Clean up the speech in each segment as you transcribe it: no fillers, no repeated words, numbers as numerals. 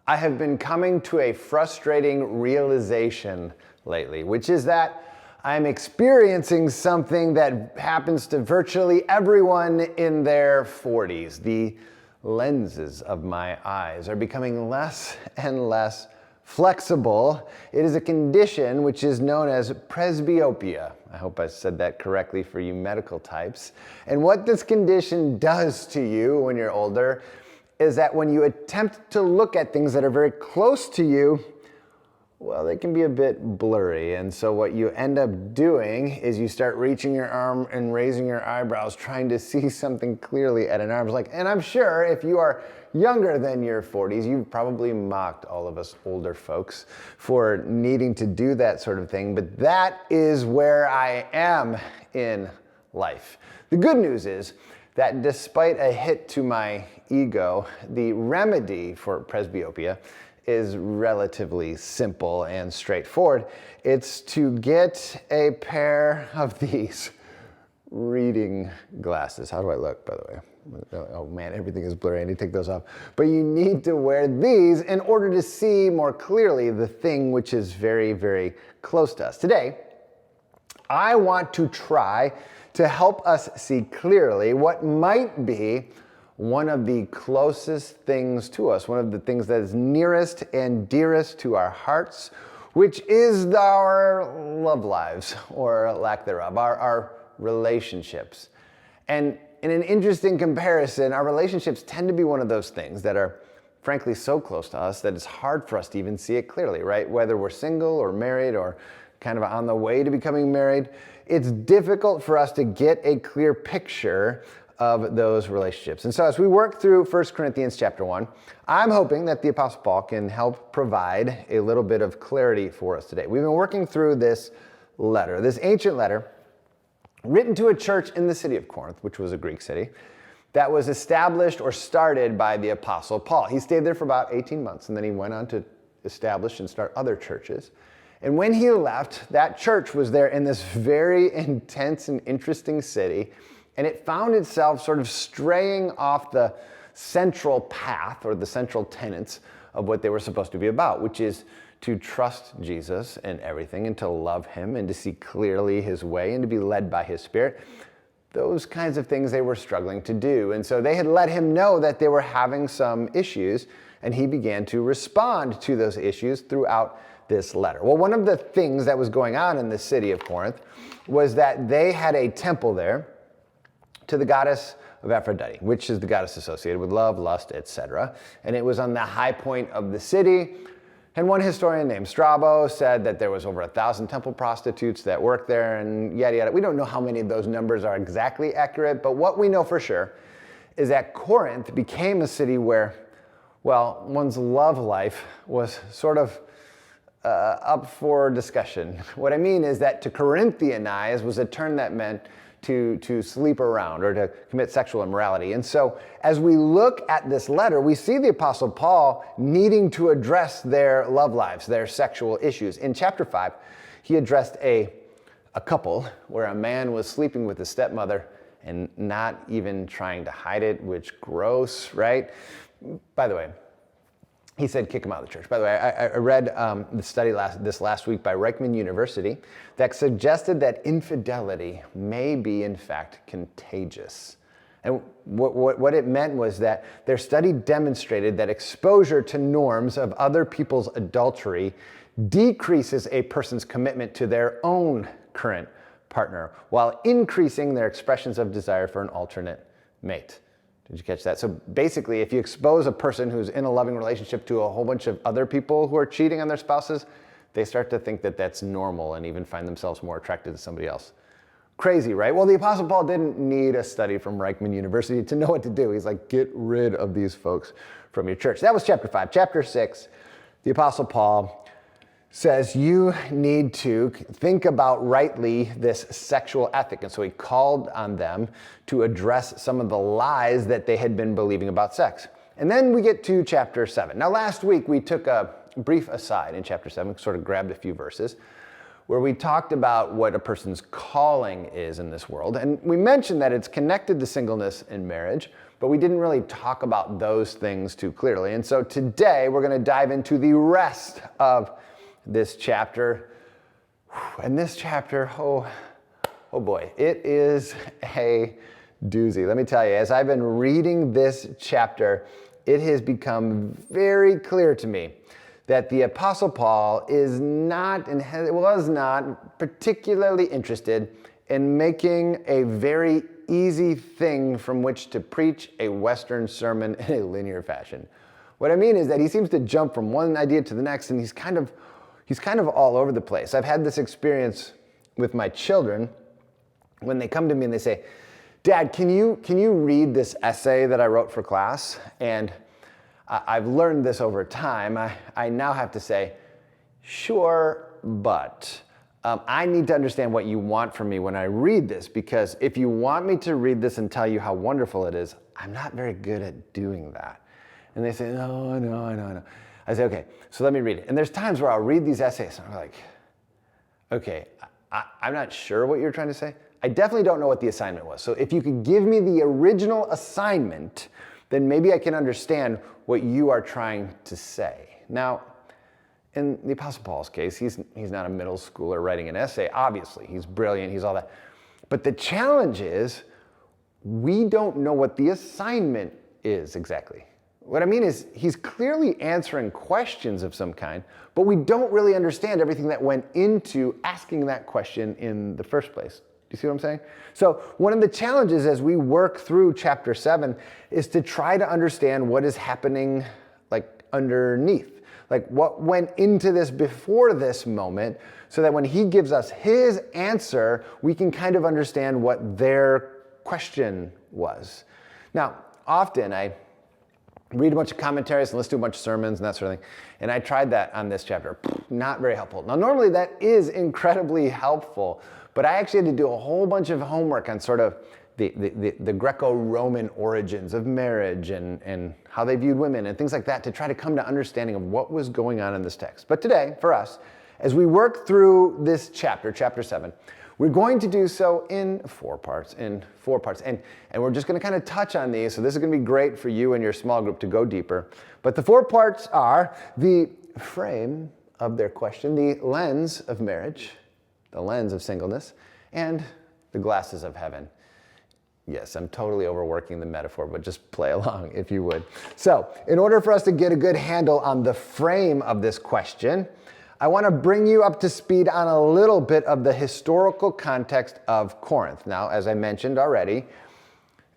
I have been coming to a frustrating realization lately, which is that I'm experiencing something that happens to virtually everyone in their 40s. The lenses of my eyes are becoming less and less flexible. It is a condition which is known as presbyopia. I hope I said that correctly for you medical types. And what this condition does to you when you're older is that when you attempt to look at things that are very close to you, well, they can be a bit blurry. And so what you end up doing is you start reaching your arm and raising your eyebrows, trying to see something clearly at an arm's length. And I'm sure if you are younger than your 40s, you've probably mocked all of us older folks for needing to do that sort of thing. But that is where I am in life. The good news is that despite a hit to my ego, the remedy for presbyopia is relatively simple and straightforward. It's to get a pair of these reading glasses. How do I look, by the way? Oh man, everything is blurry. I need to take those off. But you need to wear these in order to see more clearly the thing which is very, very close to us. Today, I want to try to help us see clearly what might be one of the closest things to us, one of the things that is nearest and dearest to our hearts, which is our love lives, or lack thereof, our relationships. And in an interesting comparison, our relationships tend to be one of those things that are frankly so close to us that it's hard for us to even see it clearly, right? Whether we're single or married or kind of on the way to becoming married, it's difficult for us to get a clear picture of those relationships. And so as we work through 1 Corinthians chapter 1, I'm hoping that the Apostle Paul can help provide a little bit of clarity for us today. We've been working through this letter, this ancient letter, written to a church in the city of Corinth, which was a Greek city, that was established or started by the Apostle Paul. He stayed there for about 18 months, and then he went on to establish and start other churches. And when he left, that church was there in this very intense and interesting city, and it found itself sort of straying off the central path or the central tenets of what they were supposed to be about, which is to trust Jesus in everything and to love him and to see clearly his way and to be led by his Spirit. Those kinds of things they were struggling to do. And so they had let him know that they were having some issues, and he began to respond to those issues throughout this letter. Well, one of the things that was going on in the city of Corinth was that they had a temple there to the goddess of Aphrodite, which is the goddess associated with love, lust, etc. And it was on the high point of the city. And one historian named Strabo said that there was over 1,000 temple prostitutes that worked there and yada, yada. We don't know how many of those numbers are exactly accurate, but what we know for sure is that Corinth became a city where, well, one's love life was sort of up for discussion. What I mean is that to Corinthianize was a term that meant to sleep around or to commit sexual immorality. And so as we look at this letter, we see the Apostle Paul needing to address their love lives, their sexual issues. In chapter 5, he addressed a couple where a man was sleeping with his stepmother and not even trying to hide it, which gross, right? By the way, he said kick him out of the church. By the way, I read the study this last week by Reichman University that suggested that infidelity may be, in fact, contagious. And what it meant was that their study demonstrated that exposure to norms of other people's adultery decreases a person's commitment to their own current partner while increasing their expressions of desire for an alternate mate. Did you catch that? So basically, if you expose a person who's in a loving relationship to a whole bunch of other people who are cheating on their spouses, they start to think that that's normal and even find themselves more attracted to somebody else. Crazy, right? Well, the Apostle Paul didn't need a study from Reichman University to know what to do. He's like, get rid of these folks from your church. That was chapter 5. Chapter 6, the Apostle Paul says you need to think about rightly this sexual ethic. And so he called on them to address some of the lies that they had been believing about sex. And then we get to chapter 7. Now, last week we took a brief aside in chapter 7, sort of grabbed a few verses, where we talked about what a person's calling is in this world. And we mentioned that it's connected to singleness and marriage, but we didn't really talk about those things too clearly. And so today we're going to dive into the rest of this chapter. And this chapter, oh boy, it is a doozy. Let me tell you, as I've been reading this chapter, it has become very clear to me that the Apostle Paul is not and was not particularly interested in making a very easy thing from which to preach a Western sermon in a linear fashion. What I mean is that he seems to jump from one idea to the next, and he's kind of all over the place. I've had this experience with my children when they come to me and they say, "Dad, can you read this essay that I wrote for class?" And I've learned this over time. I now have to say, "Sure, but I need to understand what you want from me when I read this, because if you want me to read this and tell you how wonderful it is, I'm not very good at doing that." And they say, no. I say, "Okay, so let me read it." And there's times where I'll read these essays and I'm like, "Okay, I'm not sure what you're trying to say. I definitely don't know what the assignment was. So if you could give me the original assignment, then maybe I can understand what you are trying to say." Now, in the Apostle Paul's case, he's not a middle schooler writing an essay. Obviously, he's brilliant, he's all that. But the challenge is, we don't know what the assignment is exactly. What I mean is, he's clearly answering questions of some kind, but we don't really understand everything that went into asking that question in the first place. Do you see what I'm saying? So one of the challenges as we work through chapter 7 is to try to understand what is happening like underneath. Like what went into this before this moment, so that when he gives us his answer, we can kind of understand what their question was. Now, often I read a bunch of commentaries and listen to a bunch of sermons and that sort of thing. And I tried that on this chapter. Not very helpful. Now, normally that is incredibly helpful, but I actually had to do a whole bunch of homework on sort of the Greco-Roman origins of marriage and how they viewed women and things like that to try to come to understanding of what was going on in this text. But today, for us, as we work through this chapter, chapter 7, we're going to do so in four parts. And we're just going to kind of touch on these. So this is going to be great for you and your small group to go deeper. But the 4 parts are the frame of their question, the lens of marriage, the lens of singleness, and the glasses of heaven. Yes, I'm totally overworking the metaphor, but just play along if you would. So, in order for us to get a good handle on the frame of this question, I want to bring you up to speed on a little bit of the historical context of Corinth. Now, as I mentioned already,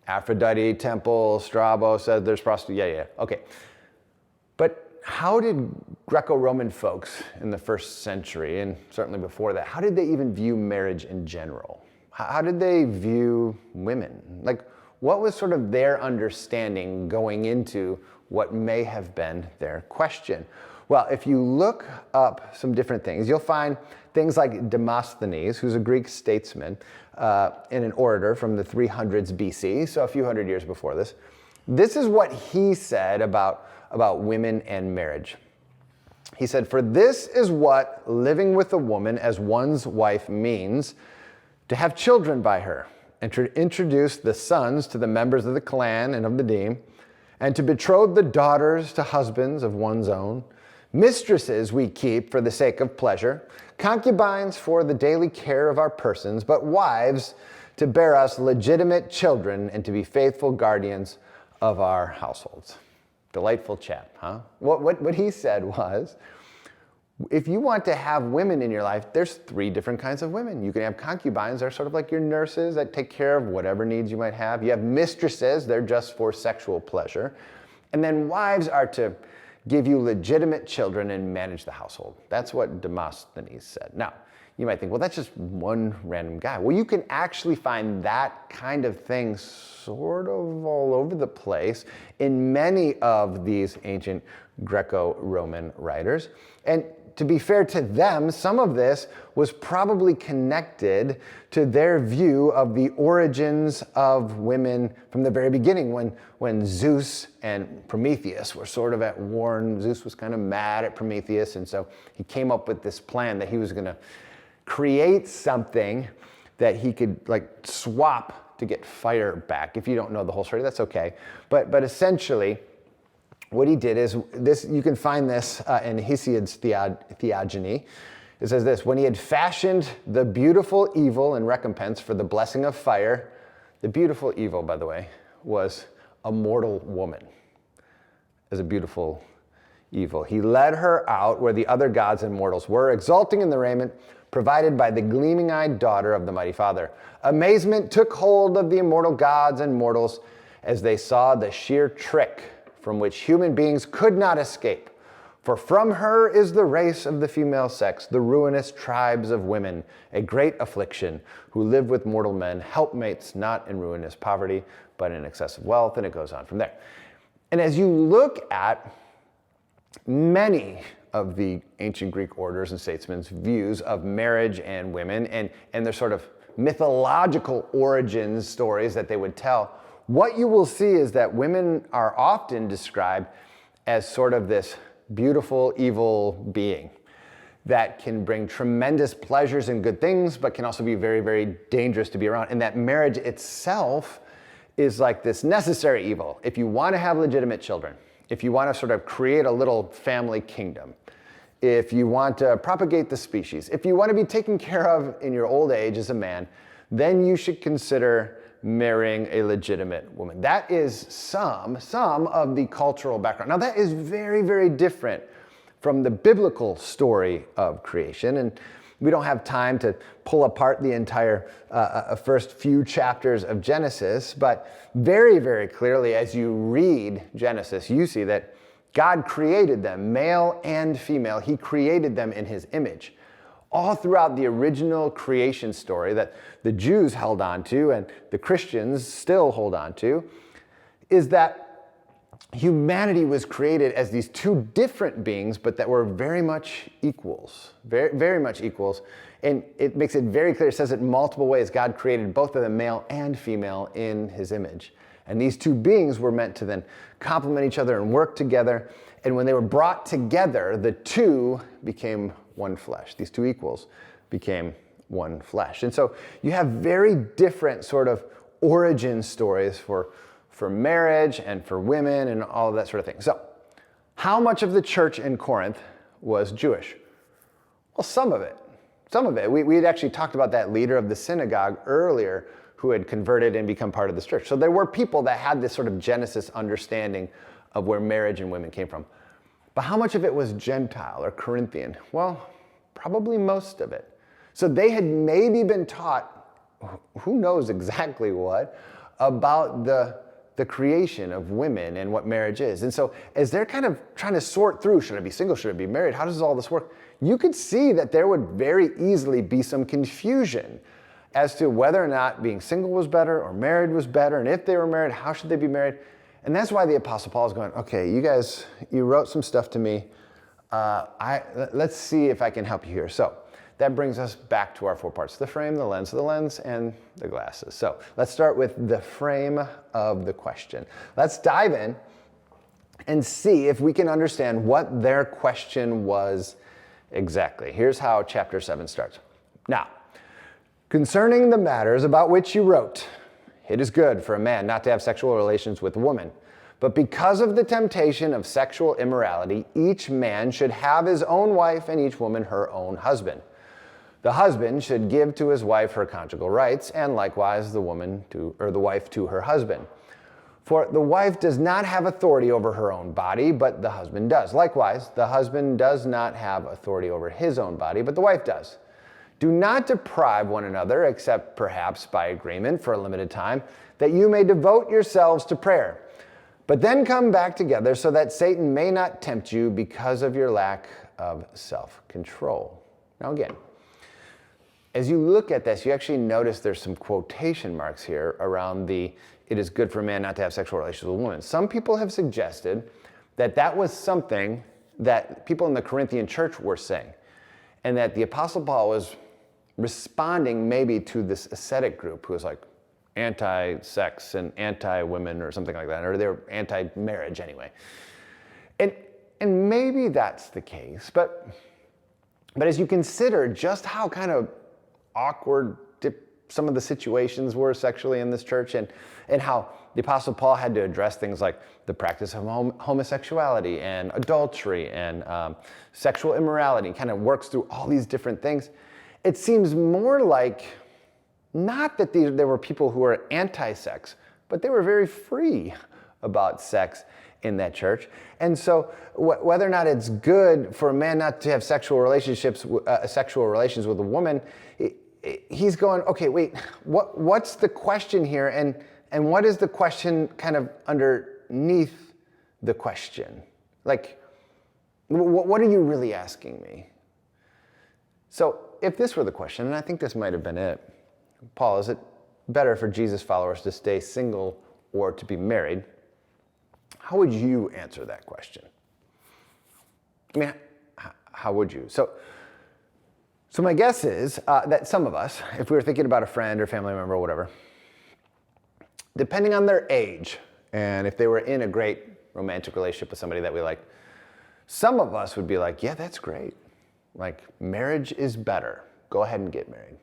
Aphrodite temple, Strabo says there's prostitution. Yeah. Okay. But how did Greco-Roman folks in the first century, and certainly before that, how did they even view marriage in general? How did they view women? Like, what was sort of their understanding going into what may have been their question? Well, if you look up some different things, you'll find things like Demosthenes, who's a Greek statesman and an orator from the 300s BC, so a few hundred years before this. This is what he said about women and marriage. He said, "For this is what living with a woman as one's wife means, to have children by her, and to introduce the sons to the members of the clan and of the deme, and to betroth the daughters to husbands of one's own. Mistresses we keep for the sake of pleasure, concubines for the daily care of our persons, but wives to bear us legitimate children and to be faithful guardians of our households." Delightful chap, huh? What he said was, if you want to have women in your life, there's 3 different kinds of women. You can have concubines, they're sort of like your nurses that take care of whatever needs you might have. You have mistresses, they're just for sexual pleasure. And then wives are to give you legitimate children and manage the household. That's what Demosthenes said. Now, you might think, well, that's just one random guy. Well, you can actually find that kind of thing sort of all over the place in many of these ancient Greco-Roman writers. And to be fair to them, some of this was probably connected to their view of the origins of women from the very beginning, when Zeus and Prometheus were sort of at war, and Zeus was kind of mad at Prometheus, and so he came up with this plan that he was going to create something that he could like swap to get fire back. If you don't know the whole story, that's okay. But essentially, what he did is this. You can find this in Hesiod's Theogony. It says this: when he had fashioned the beautiful evil in recompense for the blessing of fire, the beautiful evil, by the way, was a mortal woman. As a beautiful evil, he led her out where the other gods and mortals were, exulting in the raiment provided by the gleaming-eyed daughter of the mighty Father. Amazement took hold of the immortal gods and mortals as they saw the sheer trick from which human beings could not escape. For from her is the race of the female sex, the ruinous tribes of women, a great affliction, who live with mortal men, helpmates not in ruinous poverty, but in excessive wealth, and it goes on from there. And as you look at many of the ancient Greek orders and statesmen's views of marriage and women and their sort of mythological origins stories that they would tell, what you will see is that women are often described as sort of this beautiful, evil being that can bring tremendous pleasures and good things, but can also be very, very dangerous to be around. And that marriage itself is like this necessary evil. If you want to have legitimate children, if you want to sort of create a little family kingdom, if you want to propagate the species, if you want to be taken care of in your old age as a man, then you should consider marrying a legitimate woman. That is some of the cultural background. Now that is very, very different from the biblical story of creation, and we don't have time to pull apart the entire first few chapters of Genesis, but very, very clearly as you read Genesis, you see that God created them, male and female. He created them in his image. All throughout the original creation story that the Jews held on to and the Christians still hold on to is that humanity was created as these two different beings, but that were very much equals, very, very much equals. And it makes it very clear, it says it in multiple ways, God created both of them, male and female, in his image. And these two beings were meant to then complement each other and work together. And when they were brought together, the two became one flesh. These two equals became one flesh. And so you have very different sort of origin stories for marriage and for women and all of that sort of thing. So how much of the church in Corinth was Jewish? Well, some of it. Some of it. We had actually talked about that leader of the synagogue earlier who had converted and become part of this church. So there were people that had this sort of Genesis understanding of where marriage and women came from. But how much of it was Gentile or Corinthian? Well, probably most of it. So they had maybe been taught, who knows exactly what, about the creation of women and what marriage is. And so as they're kind of trying to sort through, should I be single, should I be married, how does all this work? You could see that there would very easily be some confusion as to whether or not being single was better or married was better, and if they were married, how should they be married? And that's why the Apostle Paul is going, okay, you guys, you wrote some stuff to me. Let's see if I can help you here. So that brings us back to our 4 parts: the frame, the lens, and the glasses. So let's start with the frame of the question. Let's dive in and see if we can understand what their question was exactly. Here's how chapter 7 starts. Now, concerning the matters about which you wrote, it is good for a man not to have sexual relations with a woman. But because of the temptation of sexual immorality, each man should have his own wife and each woman her own husband. The husband should give to his wife her conjugal rights, and likewise the wife to her husband. For the wife does not have authority over her own body, but the husband does. Likewise, the husband does not have authority over his own body, but the wife does. Do not deprive one another, except perhaps by agreement for a limited time, that you may devote yourselves to prayer. But then come back together so that Satan may not tempt you because of your lack of self-control. Now again, as you look at this, you actually notice there's some quotation marks here around it is good for a man not to have sexual relations with a woman. Some people have suggested that that was something that people in the Corinthian church were saying, and that the Apostle Paul was responding maybe to this ascetic group who was like anti-sex and anti-women or something like that, or they were anti-marriage anyway. And maybe that's the case, but as you consider just how kind of awkward, some of the situations were sexually in this church, and how the Apostle Paul had to address things like the practice of homosexuality and adultery and sexual immorality, kind of works through all these different things. It seems more like not that there were people who were anti-sex, but they were very free about sex in that church. And so whether or not it's good for a man not to have sexual relations with a woman, he's going, okay, wait, what's the question here? And what is the question kind of underneath the question? Like, what are you really asking me? So if this were the question, and I think this might have been it, Paul, is it better for Jesus followers to stay single or to be married? How would you answer that question? I mean, how would you? So my guess is that some of us, if we were thinking about a friend or family member or whatever, depending on their age, and if they were in a great romantic relationship with somebody that we like, some of us would be like, yeah, that's great. Like, marriage is better. Go ahead and get married.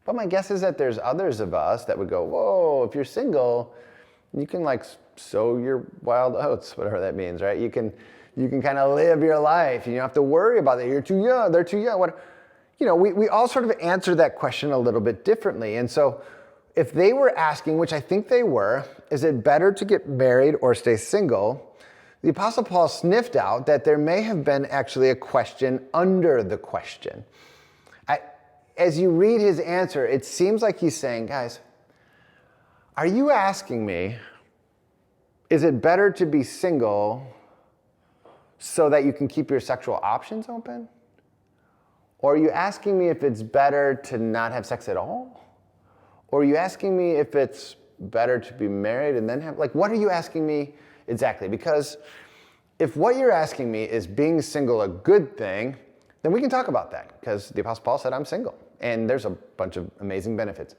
But my guess is that there's others of us that would go, whoa, if you're single, you can like sow your wild oats, whatever that means, right? You can kind of live your life. You don't have to worry about that. You're too young, they're too young. We all sort of answer that question a little bit differently. And so if they were asking, which I think they were, is it better to get married or stay single? The Apostle Paul sniffed out that there may have been actually a question under the question. As you read his answer, it seems like he's saying, guys, are you asking me, is it better to be single so that you can keep your sexual options open? Or are you asking me if it's better to not have sex at all? Or are you asking me if it's better to be married and then have, like, what are you asking me exactly? Because if what you're asking me is being single a good thing, then we can talk about that, because the Apostle Paul said I'm single, and there's a bunch of amazing benefits.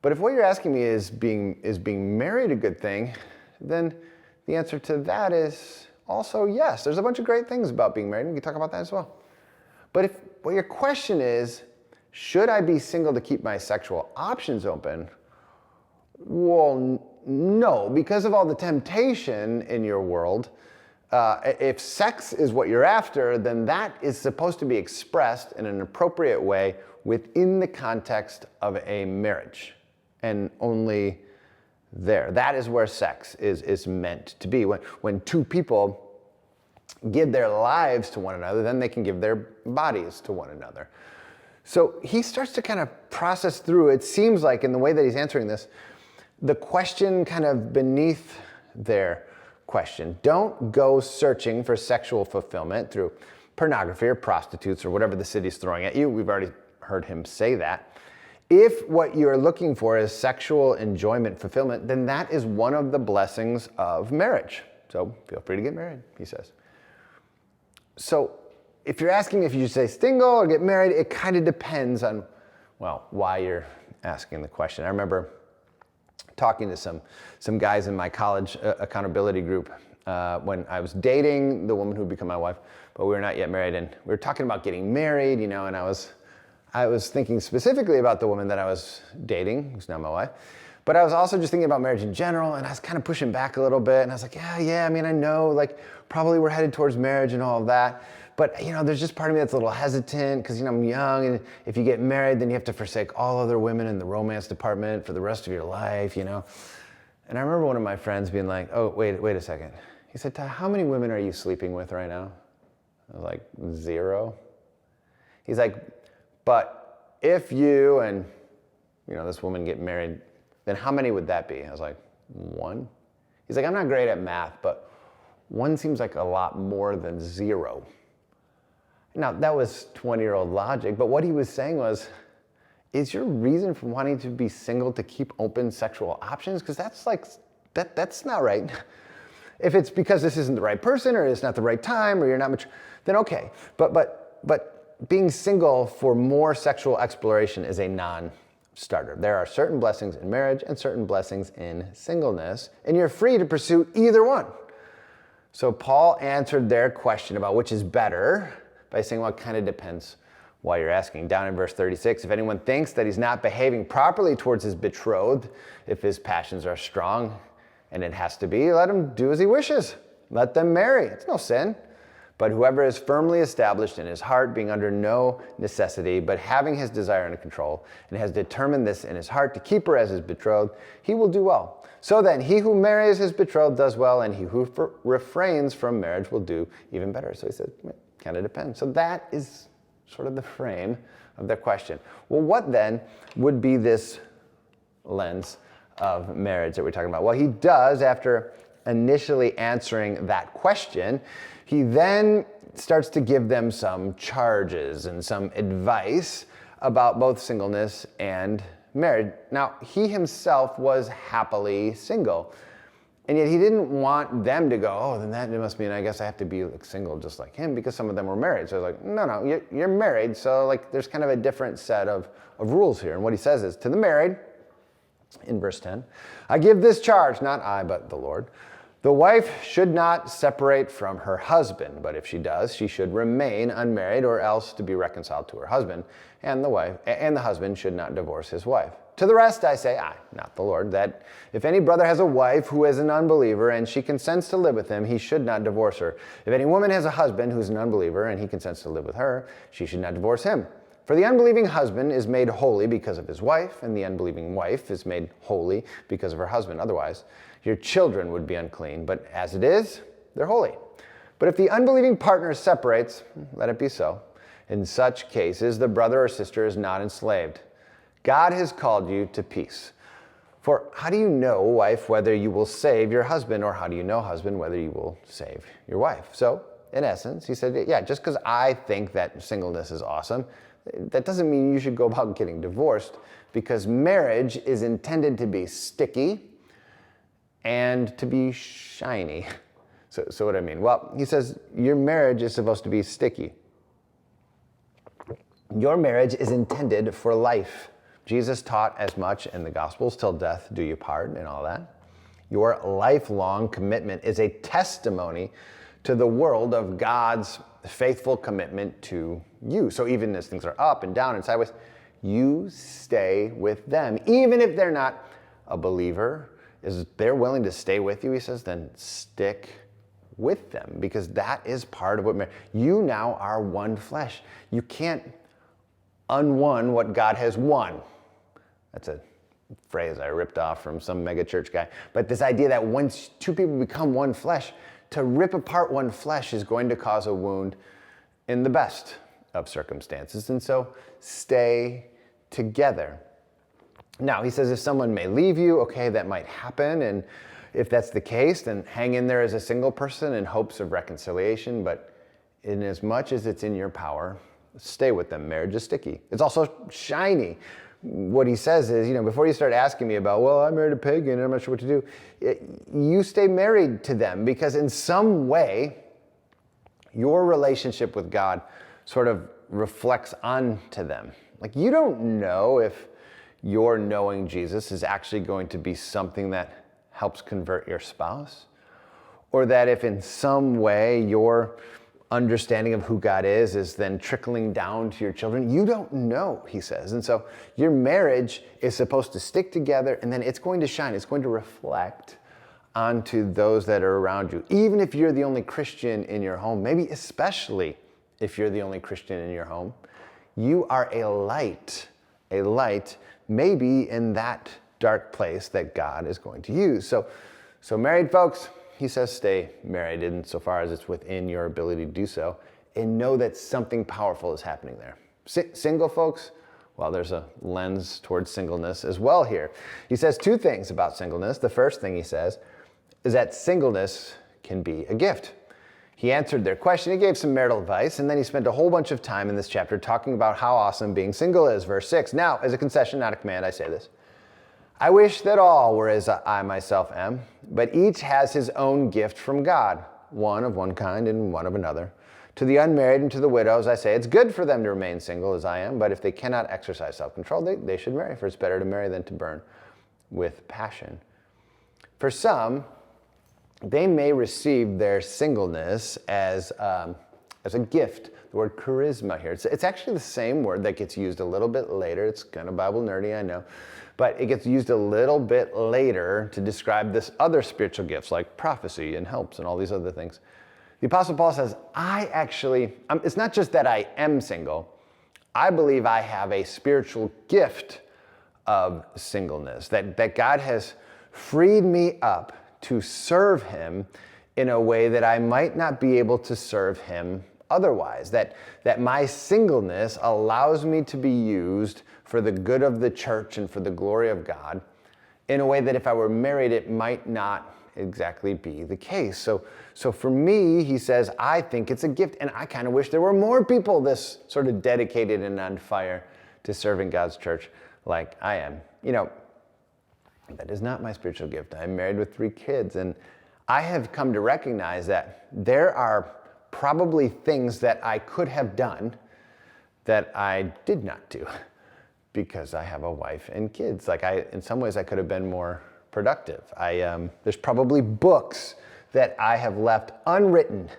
But if what you're asking me is being married a good thing, then the answer to that is also yes. There's a bunch of great things about being married, and we can talk about that as well. But if what your question is, should I be single to keep my sexual options open? Well, no, because of all the temptation in your world, if sex is what you're after, then that is supposed to be expressed in an appropriate way within the context of a marriage, and only there. That is where sex is meant to be. When two people give their lives to one another, then they can give their bodies to one another. So he starts to kind of process through, it seems like in the way that he's answering this, the question kind of beneath their question. Don't go searching for sexual fulfillment through pornography or prostitutes or whatever the city's throwing at you. We've already heard him say that. If what you're looking for is sexual enjoyment, fulfillment, then that is one of the blessings of marriage. So feel free to get married, he says. So if you're asking me if you should stay single or get married, it kind of depends on, well, why you're asking the question. I remember talking to some guys in my college accountability group when I was dating the woman who would become my wife, but we were not yet married, and we were talking about getting married, and I was thinking specifically about the woman that I was dating, who's now my wife, but I was also just thinking about marriage in general, and I was kind of pushing back a little bit, and I was like, yeah, I mean, I know, like, probably we're headed towards marriage and all of that, but, there's just part of me that's a little hesitant, because, I'm young, and if you get married, then you have to forsake all other women in the romance department for the rest of your life, And I remember one of my friends being like, oh, wait a second. He said, Ty, how many women are you sleeping with right now? I was like, 0. He's like, but if you and, this woman get married, then how many would that be? I was like, 1. He's like, I'm not great at math, but 1 seems like a lot more than 0. Now, that was 20-year-old logic, but what he was saying was, is your reason for wanting to be single to keep open sexual options? Because that's not right. If it's because this isn't the right person, or it's not the right time, or you're not mature, then okay. But being single for more sexual exploration is a non-starter. There are certain blessings in marriage and certain blessings in singleness, and you're free to pursue either one. So Paul answered their question about which is better by saying, well, it kind of depends while you're asking. Down in verse 36, if anyone thinks that he's not behaving properly towards his betrothed, if his passions are strong, and it has to be, let him do as he wishes. Let them marry. It's no sin. But whoever is firmly established in his heart, being under no necessity, but having his desire under control, and has determined this in his heart to keep her as his betrothed, he will do well. So then, he who marries his betrothed does well, and he who refrains from marriage will do even better. So he said, it kind of depends. So that is sort of the frame of their question. Well, what then would be this lens of marriage that we're talking about? Well, he does, after initially answering that question, he then starts to give them some charges and some advice about both singleness and marriage. Now, he himself was happily single, and yet he didn't want them to go, oh, then that must mean I guess I have to be single just like him, because some of them were married. So I was like, no, you're married, so like there's kind of a different set of rules here. And what he says is, to the married, in verse 10, I give this charge, not I, but the Lord. The wife should not separate from her husband, but if she does, she should remain unmarried, or else to be reconciled to her husband, and the husband should not divorce his wife. To the rest I say, I, not the Lord, that if any brother has a wife who is an unbeliever, and she consents to live with him, he should not divorce her. If any woman has a husband who is an unbeliever, and he consents to live with her, she should not divorce him. For the unbelieving husband is made holy because of his wife, and the unbelieving wife is made holy because of her husband. Otherwise, your children would be unclean, but as it is, they're holy. But if the unbelieving partner separates, let it be so. In such cases, the brother or sister is not enslaved. God has called you to peace. For how do you know, wife, whether you will save your husband, or how do you know, husband, whether you will save your wife? So, in essence, he said, yeah, just because I think that singleness is awesome, that doesn't mean you should go about getting divorced, because marriage is intended to be sticky and to be shiny. So what do I mean? Well, he says your marriage is supposed to be sticky. Your marriage is intended for life. Jesus taught as much in the Gospels, till death do you part and all that. Your lifelong commitment is a testimony to the world of God's faithful commitment to you. So even as things are up and down and sideways, you stay with them. Even if they're not a believer, is they're willing to stay with you, he says, then stick with them, because that is part of what marriage. You now are one flesh. You can't unone what God has won. That's a phrase I ripped off from some mega church guy. But this idea that once two people become one flesh, to rip apart one flesh is going to cause a wound in the best of circumstances. And so stay together. Now, he says if someone may leave you, okay, that might happen. And if that's the case, then hang in there as a single person in hopes of reconciliation. But in as much as it's in your power, stay with them. Marriage is sticky. It's also shiny. What he says is, before you start asking me about, well, I married a pagan and I'm not sure what to do, you stay married to them, because in some way, your relationship with God sort of reflects onto them. Like, you don't know if your knowing Jesus is actually going to be something that helps convert your spouse, or that if in some way your understanding of who God is then trickling down to your children. You don't know, he says. And so your marriage is supposed to stick together, and then it's going to shine. It's going to reflect onto those that are around you. Even if you're the only Christian in your home, maybe especially if you're the only Christian in your home, you are a light maybe in that dark place that God is going to use. So married folks, he says stay married insofar as it's within your ability to do so, and know that something powerful is happening there. Single folks, well, there's a lens towards singleness as well here. He says two things about singleness. The first thing he says is that singleness can be a gift. He answered their question. He gave some marital advice, and then he spent a whole bunch of time in this chapter talking about how awesome being single is. Verse 6, now, as a concession, not a command, I say this. I wish that all were as I myself am, but each has his own gift from God, one of one kind and one of another. To the unmarried and to the widows, I say, it's good for them to remain single as I am, but if they cannot exercise self-control, they should marry, for it's better to marry than to burn with passion. For some, they may receive their singleness as as a gift. The word charisma here. It's actually the same word that gets used a little bit later. It's kind of Bible nerdy, I know. But it gets used a little bit later to describe this other spiritual gifts like prophecy and helps and all these other things. The Apostle Paul says, it's not just that I am single. I believe I have a spiritual gift of singleness, that God has freed me up to serve him in a way that I might not be able to serve him otherwise, that my singleness allows me to be used for the good of the church and for the glory of God in a way that if I were married, it might not exactly be the case. So for me, he says, I think it's a gift, and I kind of wish there were more people this sort of dedicated and on fire to serving God's church like I am. That is not my spiritual gift. I'm married with 3 kids, and I have come to recognize that there are probably things that I could have done that I did not do because I have a wife and kids. In some ways, I could have been more productive. There's probably books that I have left unwritten,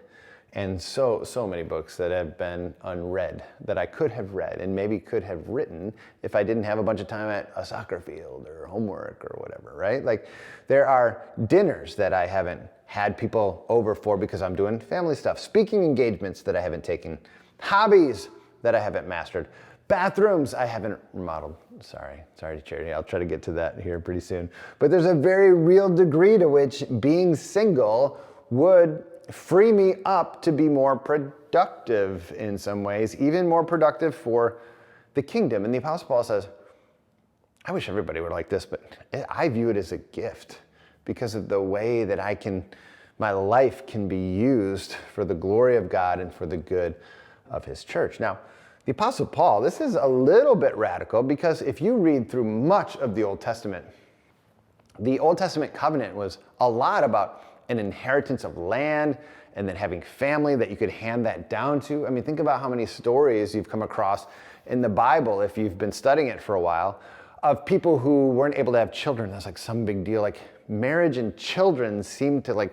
and so many books that have been unread that I could have read and maybe could have written if I didn't have a bunch of time at a soccer field or homework or whatever, right? There are dinners that I haven't had people over for because I'm doing family stuff, speaking engagements that I haven't taken, hobbies that I haven't mastered, bathrooms I haven't remodeled. Sorry to Charity. I'll try to get to that here pretty soon. But there's a very real degree to which being single would free me up to be more productive in some ways, even more productive for the kingdom. And the Apostle Paul says, I wish everybody were like this, but I view it as a gift because of the way that my life can be used for the glory of God and for the good of his church. Now, the Apostle Paul, this is a little bit radical because if you read through much of the Old Testament, the Old Testament covenant was a lot about an inheritance of land and then having family that you could hand that down to. I mean, think about how many stories you've come across in the Bible, if you've been studying it for a while, of people who weren't able to have children. That's like some big deal. Like marriage and children seemed to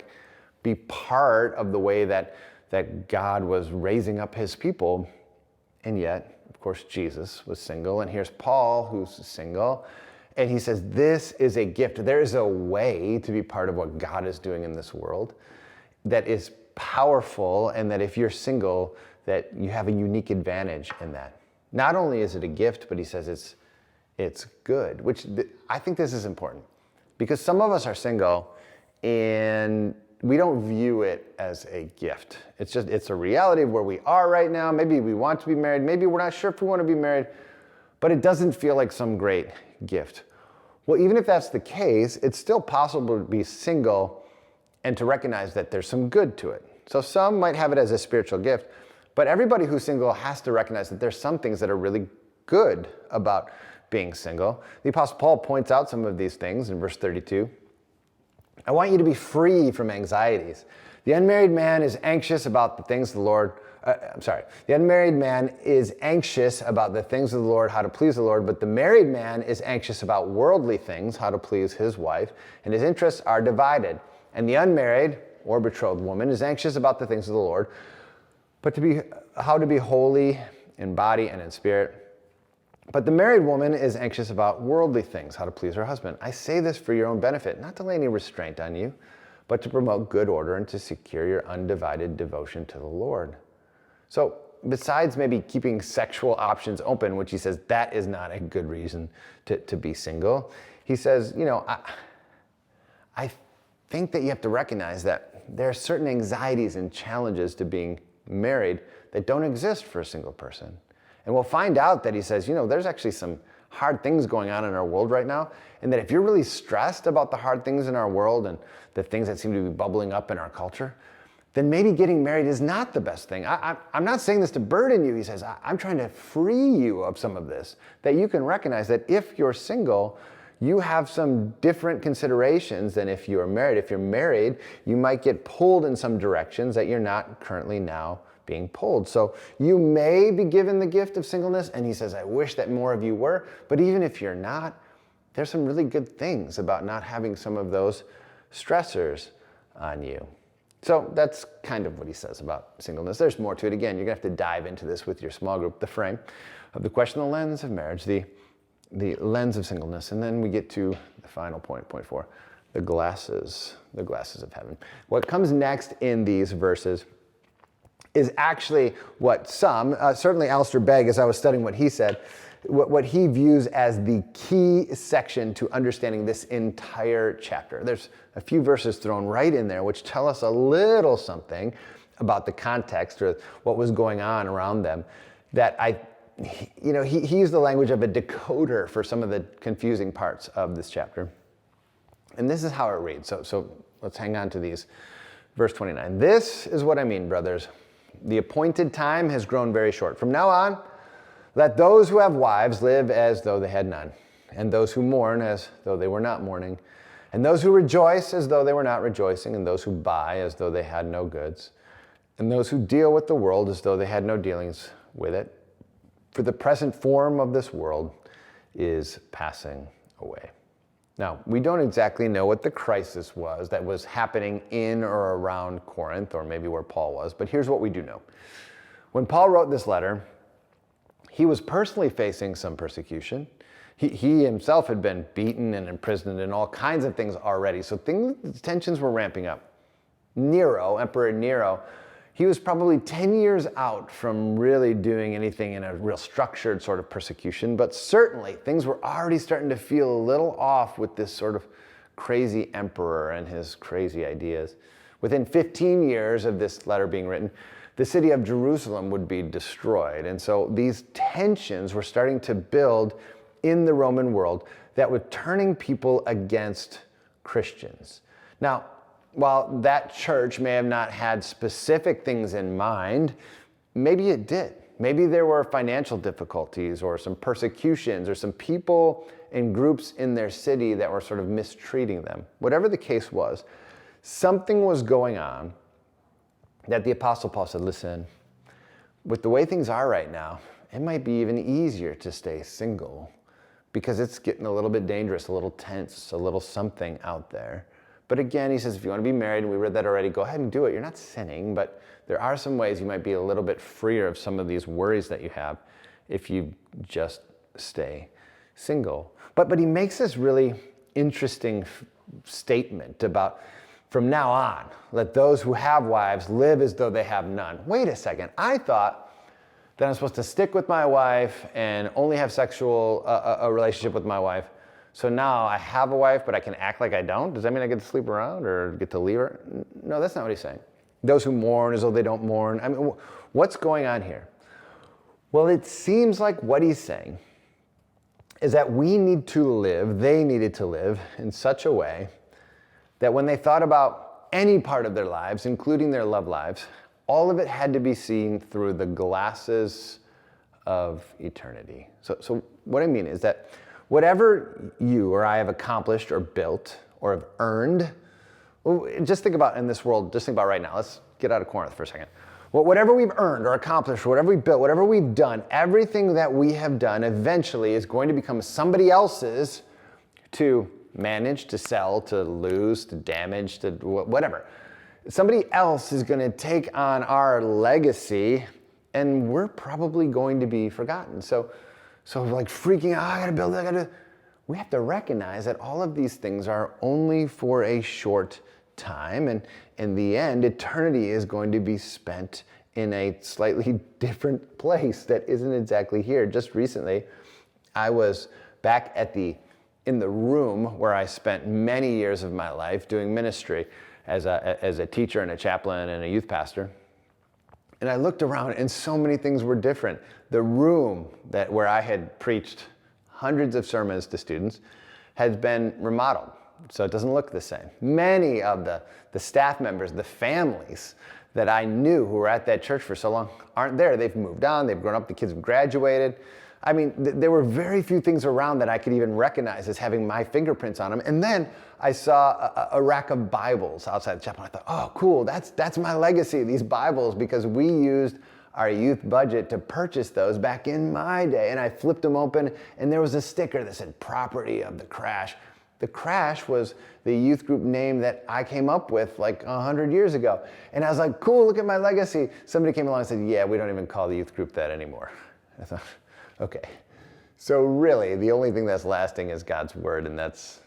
be part of the way that God was raising up his people. And yet, of course, Jesus was single. And here's Paul, who's single. And he says, this is a gift. There is a way to be part of what God is doing in this world that is powerful, and that if you're single, that you have a unique advantage in that. Not only is it a gift, but he says it's good, which I think this is important because some of us are single and we don't view it as a gift. It's a reality of where we are right now. Maybe we want to be married. Maybe we're not sure if we want to be married, but it doesn't feel like some great gift. Well, even if that's the case, it's still possible to be single and to recognize that there's some good to it. So some might have it as a spiritual gift, but everybody who's single has to recognize that there's some things that are really good about being single. The Apostle Paul points out some of these things in verse 32. I want you to be free from anxieties. The unmarried man is anxious about the things of the Lord. The unmarried man is anxious about the things of the Lord, how to please the Lord, but the married man is anxious about worldly things, how to please his wife, and his interests are divided. And the unmarried or betrothed woman is anxious about the things of the Lord, but how to be holy in body and in spirit. But the married woman is anxious about worldly things, how to please her husband. I say this for your own benefit, not to lay any restraint on you, but to promote good order and to secure your undivided devotion to the Lord. So besides maybe keeping sexual options open, which he says that is not a good reason to be single, he says, I think that you have to recognize that there are certain anxieties and challenges to being married that don't exist for a single person. And we'll find out that he says, there's actually some hard things going on in our world right now, and that if you're really stressed about the hard things in our world and the things that seem to be bubbling up in our culture, then maybe getting married is not the best thing. I'm not saying this to burden you. He says, I'm trying to free you of some of this, that you can recognize that if you're single, you have some different considerations than if you're married. If you're married, you might get pulled in some directions that you're not currently now being pulled. So you may be given the gift of singleness, and he says, I wish that more of you were, but even if you're not, there's some really good things about not having some of those stressors on you. So that's kind of what he says about singleness. There's more to it. Again, you're going to have to dive into this with your small group, the frame of the question, the lens of marriage, the lens of singleness. And then we get to the final point, point 4, the glasses of heaven. What comes next in these verses is actually what some, certainly Alistair Begg, as I was studying what he said, what he views as the key section to understanding this entire chapter. There's a few verses thrown right in there which tell us a little something about the context or what was going on around them that he used the language of a decoder for some of the confusing parts of this chapter. And this is how it reads. So let's hang on to these. Verse 29. This is what I mean, brothers. The appointed time has grown very short. From now on, let those who have wives live as though they had none, and those who mourn as though they were not mourning, and those who rejoice as though they were not rejoicing, and those who buy as though they had no goods, and those who deal with the world as though they had no dealings with it. For the present form of this world is passing away. Now, we don't exactly know what the crisis was that was happening in or around Corinth, or maybe where Paul was, but here's what we do know. When Paul wrote this letter, he was personally facing some persecution. He himself had been beaten and imprisoned and all kinds of things already, so tensions were ramping up. Emperor Nero, he was probably 10 years out from really doing anything in a real structured sort of persecution, but certainly things were already starting to feel a little off with this sort of crazy emperor and his crazy ideas. Within 15 years of this letter being written, the city of Jerusalem would be destroyed. And so these tensions were starting to build in the Roman world that were turning people against Christians. Now, while that church may have not had specific things in mind, maybe it did. Maybe there were financial difficulties or some persecutions or some people and groups in their city that were sort of mistreating them. Whatever the case was, something was going on that the Apostle Paul said, listen, with the way things are right now, it might be even easier to stay single because it's getting a little bit dangerous, a little tense, a little something out there. But again, he says, if you want to be married, and we read that already, go ahead and do it. You're not sinning, but there are some ways you might be a little bit freer of some of these worries that you have if you just stay single. But he makes this really interesting statement about, from now on, let those who have wives live as though they have none. Wait a second. I thought that I'm supposed to stick with my wife and only have a relationship with my wife. So now I have a wife, but I can act like I don't? Does that mean I get to sleep around or get to leave her? No, that's not what he's saying. Those who mourn as though they don't mourn. I mean, what's going on here? Well, it seems like what he's saying is that they needed to live in such a way that when they thought about any part of their lives, including their love lives, all of it had to be seen through the glasses of eternity. So what I mean is that whatever you or I have accomplished or built or have earned, just think about in this world, just think about right now. Let's get out of Corinth for a second. Well, whatever we've earned or accomplished, whatever we've built, whatever we've done, everything that we have done eventually is going to become somebody else's to manage, to sell, to lose, to damage, to whatever. Somebody else is going to take on our legacy, and we're probably going to be forgotten. So like freaking out, I got to we have to recognize that all of these things are only for a short time, and in the end, eternity is going to be spent in a slightly different place that isn't exactly here. Just recently, I was back in the room where I spent many years of my life doing ministry as a teacher and a chaplain and a youth pastor. And I looked around and so many things were different. The room where I had preached hundreds of sermons to students has been remodeled, so it doesn't look the same. Many of the staff members, the families that I knew who were at that church for so long aren't there. They've moved on, they've grown up, the kids have graduated. I mean, there were very few things around that I could even recognize as having my fingerprints on them. And then I saw a rack of Bibles outside the chapel. I thought, oh, cool, that's my legacy, these Bibles, because we used our youth budget to purchase those back in my day. And I flipped them open, and there was a sticker that said property of the crash. The Crash was the youth group name that I came up with like 100 years ago. And I was like, cool, look at my legacy. Somebody came along and said, yeah, we don't even call the youth group that anymore. I thought, okay. So really, the only thing that's lasting is God's word, and that's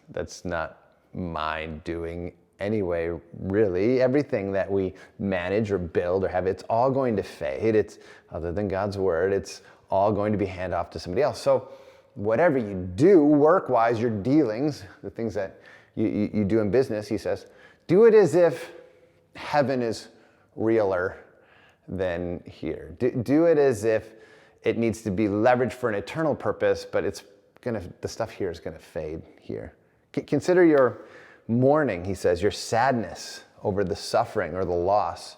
not my doing anyway, really. Everything that we manage or build or have, it's all going to fade. It's, other than God's word, it's all going to be handed off to somebody else. So whatever you do, work-wise, your dealings, the things that you do in business, he says, do it as if heaven is realer than here. Do it as if it needs to be leveraged for an eternal purpose, but the stuff here is gonna fade here. Consider your mourning, he says, your sadness over the suffering or the loss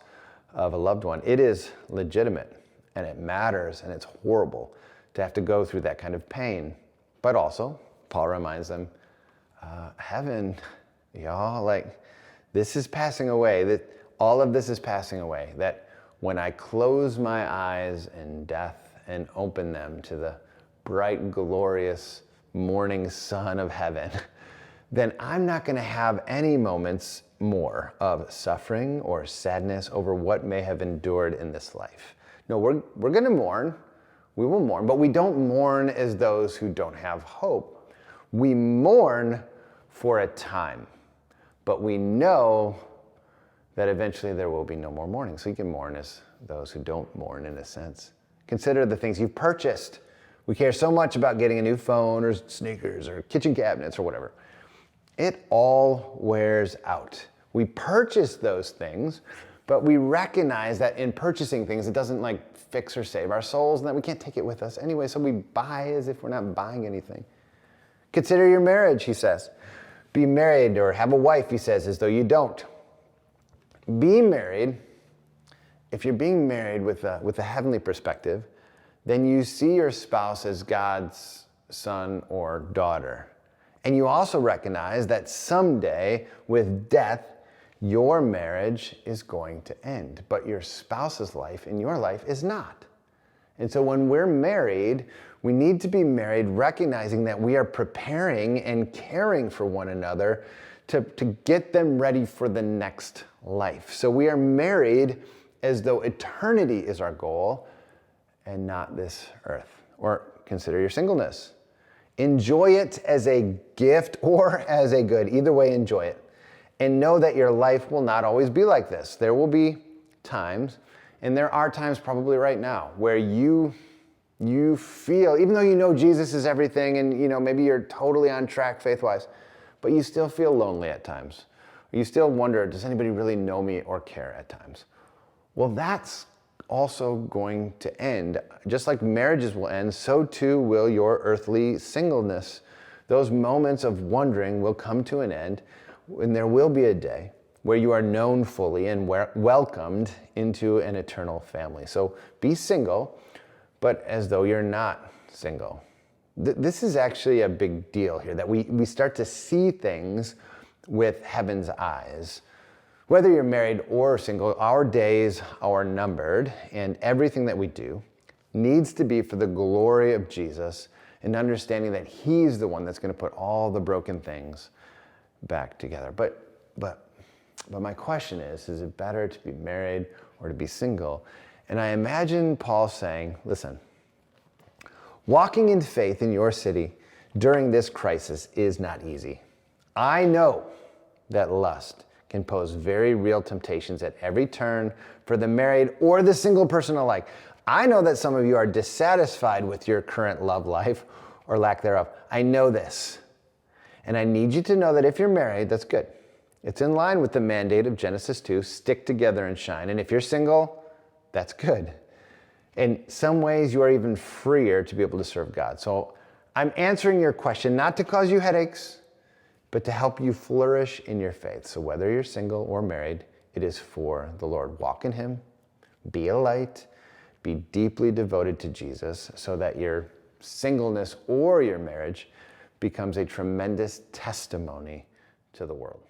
of a loved one. It is legitimate, and it matters, and it's horrible to have to go through that kind of pain. But also, Paul reminds them, heaven, y'all, like, this is passing away, that all of this is passing away, that when I close my eyes in death and open them to the bright, glorious morning sun of heaven, then I'm not gonna have any moments more of suffering or sadness over what may have endured in this life. No, we're gonna mourn, we will mourn, but we don't mourn as those who don't have hope. We mourn for a time, but we know that eventually there will be no more mourning. So you can mourn as those who don't mourn, in a sense. Consider the things you've purchased. We care so much about getting a new phone or sneakers or kitchen cabinets or whatever. It all wears out. We purchase those things, but we recognize that in purchasing things, it doesn't like fix or save our souls, and that we can't take it with us anyway, so we buy as if we're not buying anything. Consider your marriage, he says. Be married or have a wife, he says, as though you don't. Be married. If you're being married with a heavenly perspective, then you see your spouse as God's son or daughter. And you also recognize that someday, with death, your marriage is going to end, but your spouse's life and your life is not. And so when we're married, we need to be married recognizing that we are preparing and caring for one another to get them ready for the next life. So we are married as though eternity is our goal and not this earth. Or consider your singleness. Enjoy it as a gift or as a good. Either way, enjoy it. And know that your life will not always be like this. There will be times, and there are times probably right now, where you feel, even though you know Jesus is everything and maybe you're totally on track faith-wise, but you still feel lonely at times. You still wonder, does anybody really know me or care at times? Well, that's also going to end. Just like marriages will end, so too will your earthly singleness. Those moments of wondering will come to an end, and there will be a day where you are known fully and welcomed into an eternal family. So be single, but as though you're not single. This is actually a big deal here, that we start to see things with heaven's eyes. Whether you're married or single, our days are numbered, and everything that we do needs to be for the glory of Jesus, and understanding that he's the one that's going to put all the broken things back together. But my question is it better to be married or to be single? And I imagine Paul saying, listen, walking in faith in your city during this crisis is not easy. I know that lust can pose very real temptations at every turn for the married or the single person alike. I know that some of you are dissatisfied with your current love life or lack thereof. I know this. And I need you to know that if you're married, that's good. It's in line with the mandate of Genesis 2, stick together and shine. And if you're single, that's good. In some ways, you are even freer to be able to serve God. So I'm answering your question not to cause you headaches, but to help you flourish in your faith. So whether you're single or married, it is for the Lord. Walk in him, be a light, be deeply devoted to Jesus, so that your singleness or your marriage becomes a tremendous testimony to the world.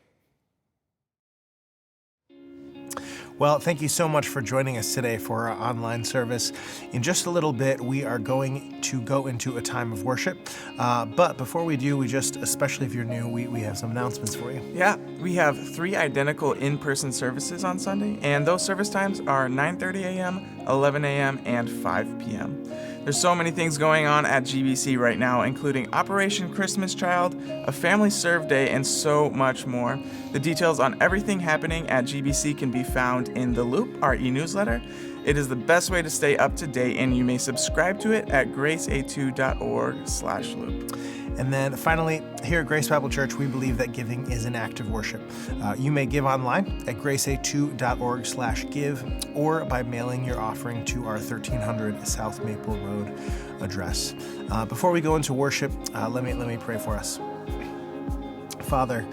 Well, thank you so much for joining us today for our online service. In just a little bit, we are going to go into a time of worship. But before we do, especially if you're new, we have some announcements for you. Yeah, we have 3 identical in-person services on Sunday, and those service times are 9:30 a.m., 11 a.m., and 5 p.m. There's so many things going on at GBC right now, including Operation Christmas Child, a family serve day, and so much more. The details on everything happening at GBC can be found in The Loop, our e-newsletter. It is the best way to stay up to date, and you may subscribe to it at grace82.org/loop. And then finally, here at Grace Bible Church, we believe that giving is an act of worship. You may give online at grace82.org/give or by mailing your offering to our 1300 South Maple Road address. Before we go into worship, let me pray for us. Father,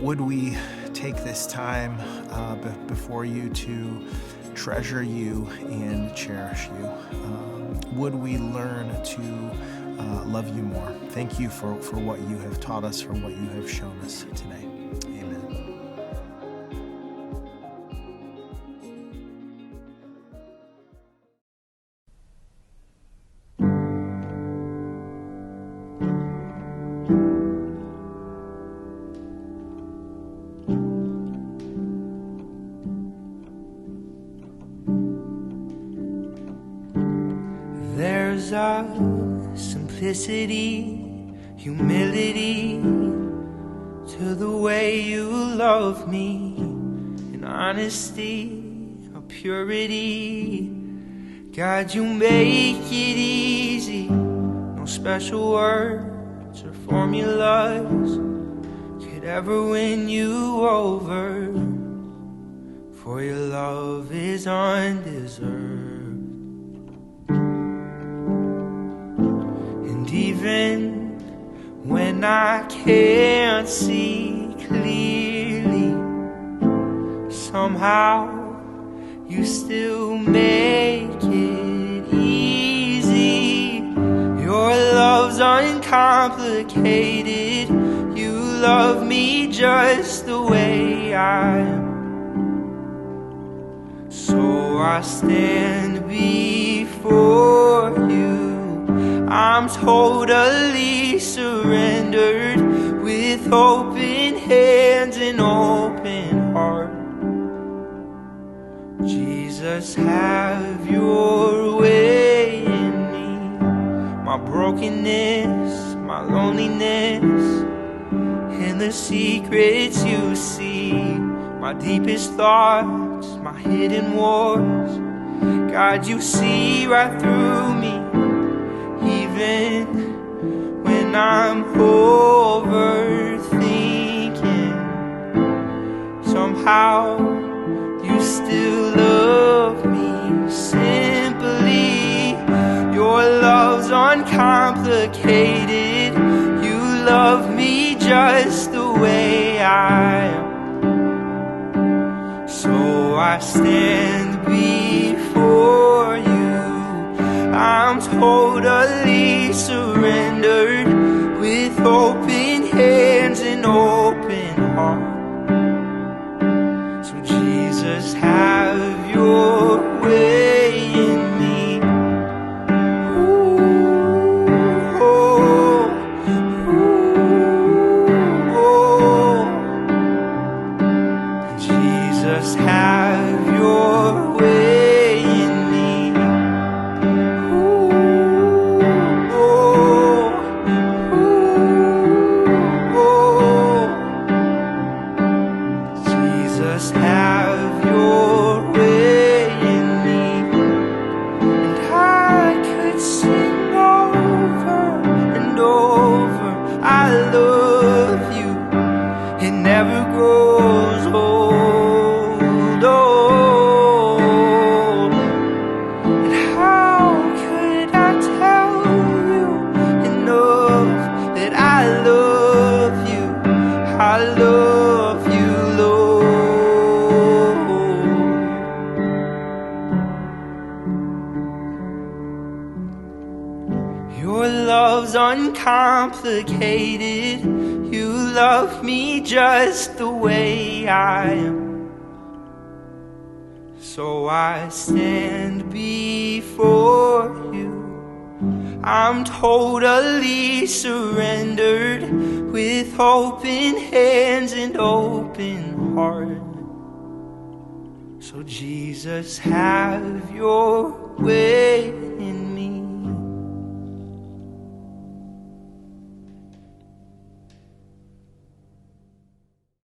would we take this time before you to treasure you and cherish you? Would we learn to love you more? Thank you for what you have taught us, for what you have shown us today. Amen. There's a simplicity, humility to the way you love me, in honesty, a purity. God, you make it easy. No special words or formulas could ever win you over, for your love is undeserved. Even when I can't see clearly, somehow you still make it easy. Your love's uncomplicated. You love me just the way I am. So I stand before you, I'm totally surrendered, with open hands and open heart. Jesus, have your way in me. My brokenness, my loneliness, and the secrets you see. My deepest thoughts, my hidden wars. God, you see right through me. Even when I'm overthinking, somehow you still love me simply. Your love's uncomplicated. You love me just the way I am. So I stand before you, I'm totally surrendered, with open hands and open heart. So Jesus, have your way in me. Ooh, oh, ooh, oh. Jesus, have your way in me. Your love's uncomplicated. You love me just the way I am. So I stand before you. I'm totally surrendered, with open hands and open heart. So Jesus, have your way in me.